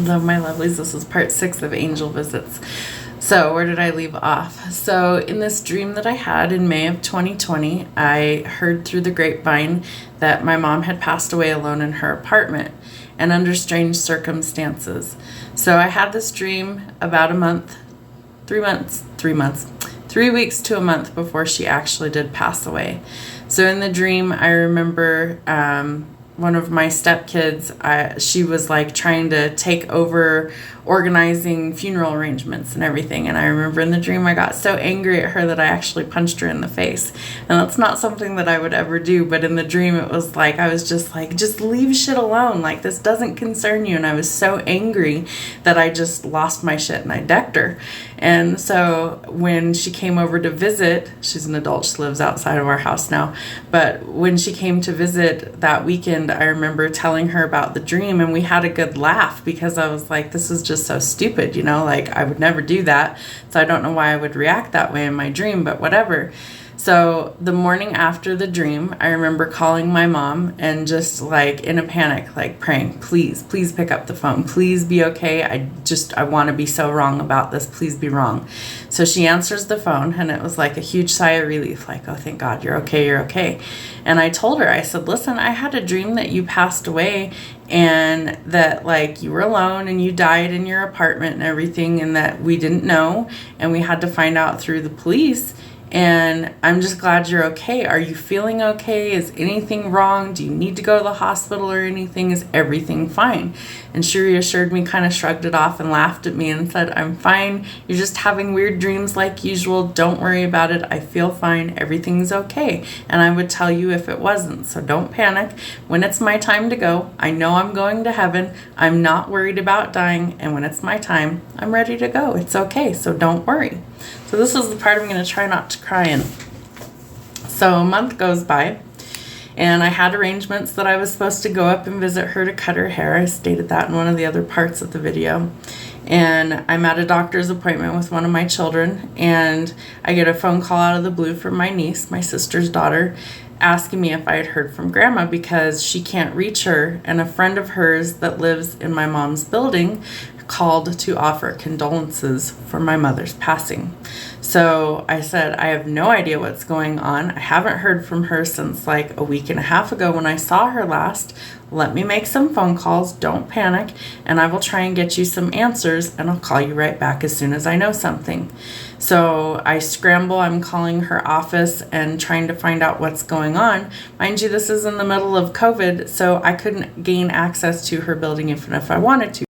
Hello, my lovelies. This is part 6 of angel visits. So where did I leave off? So in this dream that I had in May of 2020, I heard through the grapevine that my mom had passed away alone in her apartment and under strange circumstances. So I had this dream about 3 weeks to a month before she actually did pass away. So in the dream, I remember one of my stepkids, she was like trying to take over organizing funeral arrangements and everything. And I remember in the dream, I got so angry at her that I actually punched her in the face. And that's not something that I would ever do. But in the dream, it was like, I was just like, just leave shit alone. Like, this doesn't concern you. And I was so angry that I just lost my shit and I decked her. And so when she came over to visit, she's an adult, she lives outside of our house now. But when she came to visit that weekend, I remember telling her about the dream and we had a good laugh because I was like, this is just so stupid, you know, like I would never do that. So I don't know why I would react that way in my dream, but whatever. So the morning after the dream, I remember calling my mom and just like in a panic, like praying, please pick up the phone. Please be okay. I want to be so wrong about this. Please be wrong. So she answers the phone and it was like a huge sigh of relief. Like, oh, thank God, you're okay. You're okay. And I told her, I said, listen, I had a dream that you passed away and that like you were alone and you died in your apartment and everything and that we didn't know and we had to find out through the police. And I'm just glad you're okay. Are you feeling okay? Is anything wrong? Do you need to go to the hospital or anything? Is everything fine? And she reassured me, kind of shrugged it off and laughed at me and said, I'm fine. You're just having weird dreams like usual. Don't worry about it. I feel fine. Everything's okay. And I would tell you if it wasn't. So don't panic. When it's my time to go, I know I'm going to heaven. I'm not worried about dying. And when it's my time, I'm ready to go. It's okay. So don't worry. So this is the part I'm going to try not to cry in. So a month goes by, and I had arrangements that I was supposed to go up and visit her to cut her hair. I stated that in one of the other parts of the video. And I'm at a doctor's appointment with one of my children, and I get a phone call out of the blue from my niece, my sister's daughter, asking me if I had heard from Grandma because she can't reach her, and a friend of hers that lives in my mom's building called to offer condolences for my mother's passing. So I said, I have no idea what's going on. I haven't heard from her since like a week and a half ago when I saw her last. Let me make some phone calls. Don't panic. And I will try and get you some answers and I'll call you right back as soon as I know something. So I scramble. I'm calling her office and trying to find out what's going on. Mind you, this is in the middle of COVID, so I couldn't gain access to her building even if I wanted to.